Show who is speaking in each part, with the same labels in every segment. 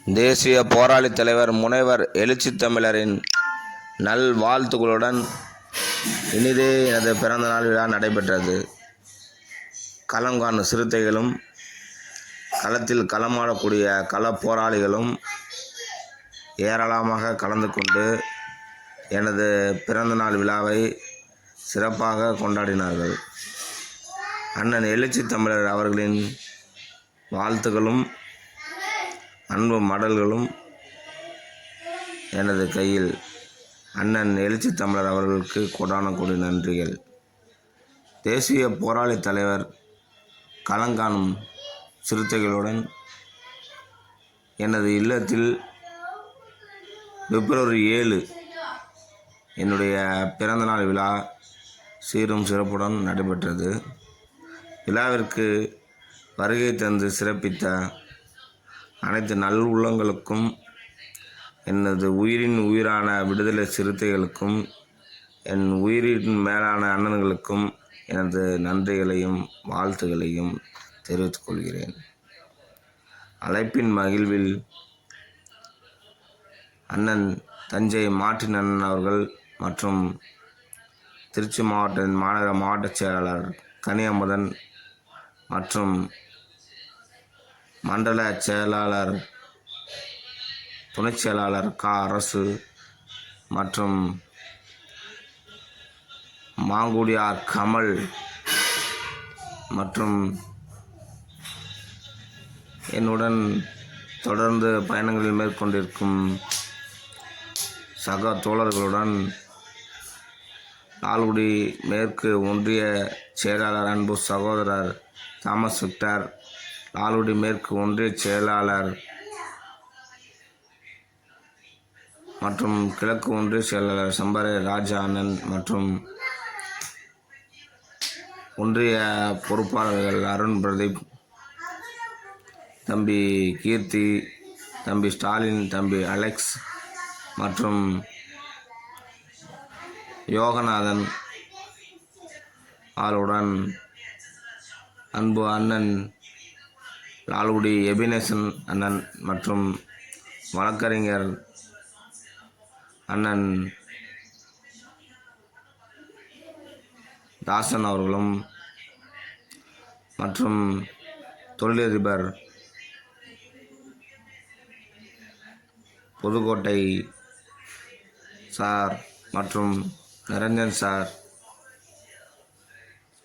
Speaker 1: தேசிய போராளி தலைவர் முனைவர் எழுச்சித் தமிழரின் நல்வாழ்த்துக்களுடன் இனிதே எனது பிறந்தநாள் விழா நடைபெற்றது. களம் காணும் சிறுத்தைகளும் களத்தில் களமாடக்கூடிய களப் போராளிகளும் ஏராளமாக கலந்து கொண்டு எனது பிறந்தநாள் விழாவை சிறப்பாக கொண்டாடினார்கள். அண்ணன் எழுச்சித் தமிழர் அவர்களின் வாழ்த்துக்களும் அன்பு மடல்களும் எனது கையில். அண்ணன் எழுச்சித் தமிழர் அவர்களுக்கு கோடான கோடி நன்றிகள். தேசிய போராளி தலைவர் களங்காணும் சிறுத்தைகளுடன் எனது இல்லத்தில் பிப்ரவரி 7 என்னுடைய பிறந்தநாள் விழா சீரும் சிறப்புடன் நடைபெற்றது. விழாவிற்கு வருகை தந்து சிறப்பித்த அனைத்து நல் உள்ளங்களுக்கும், எனது உயிரின் உயிரான விடுதலை சிறுத்தைகளுக்கும், என் உயிரின் மேலான அண்ணன்களுக்கும் எனது நன்றிகளையும் வாழ்த்துக்களையும் தெரிவித்துக் கொள்கிறேன். அழைப்பின் மகிழ்வில் அண்ணன் தஞ்சை மார்ட்டின் அண்ணன் அவர்கள் மற்றும் திருச்சி மாவட்டத்தின் மாவட்ட செயலாளர் கனியமுதன் மற்றும் மண்டல செயலாளர் துணைச் செயலாளர் அரசு மற்றும் மாங்குடியார் கமல் மற்றும் என்னுடன் தொடர்ந்து பயணங்களில் மேற்கொண்டிருக்கும் சக தோழர்களுடன் லால்குடி மேற்கு ஒன்றிய செயலாளர் அன்பு சகோதரர் தாமஸ் விக்டர், லால்குடி மேற்கு ஒன்றிய செயலாளர் மற்றும் கிழக்கு ஒன்றிய செயலாளர் சம்பரை ராஜா அண்ணன் மற்றும் ஒன்றிய பொறுப்பாளர்கள் அருண் பிரதீப், தம்பி கீர்த்தி, தம்பி ஸ்டாலின், தம்பி அலெக்ஸ் மற்றும் யோகநாதன் ஆளுடன் அன்பு அண்ணன் லால்குடி எபினேசன் அண்ணன் மற்றும் வழக்கறிஞர் அண்ணன் தாசன் அவர்களும் மற்றும் தொழிலதிபர் புதுக்கோட்டை சார் மற்றும் நிரஞ்சன் சார்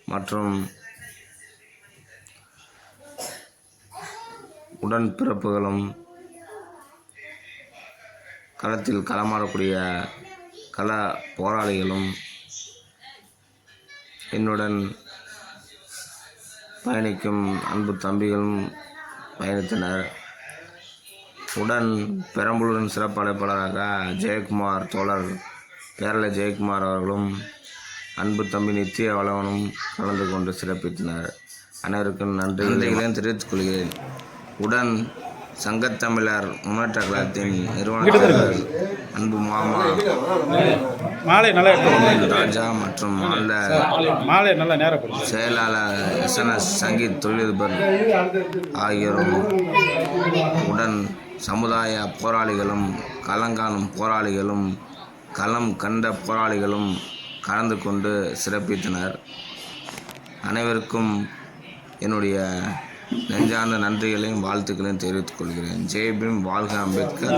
Speaker 1: மற்றும் உடன்பிறப்புகளும் களத்தில் களமாடக்கூடிய கள போராளிகளும் என்னுடன் பயணிக்கும் அன்பு தம்பிகளும் பயணித்தனர். உடன் பெரம்பலூரின் சிறப்பு அழைப்பாளராக ஜெயக்குமார் தோழர் கேரள ஜெயக்குமார் அவர்களும் அன்பு தம்பி நித்திய வளவனும் கலந்து கொண்டு சிறப்பித்தனர். அனைவருக்கும் நன்றிகளையும் தெரிவித்துக் கொள்கிறேன். உடன் சங்கத்தமிழர் முன்னேற்ற கழகத்தின் நிறுவனர் அன்பு மாமா ராஜா மற்றும் செயலாளர் SNS சங்கீத் தொழிலதிபர் ஆகியோரும் உடன் சமுதாய போராளிகளும் களங்காணும் போராளிகளும் களம் கண்ட போராளிகளும் கலந்து கொண்டு சிறப்பித்தனர். அனைவருக்கும் என்னுடைய நெஞ்சார்ந்த நன்றிகளையும் வாழ்த்துக்களையும் தெரிவித்துக் கொள்கிறேன். ஜெய் பீம், வாழ்க அம்பேத்கர்.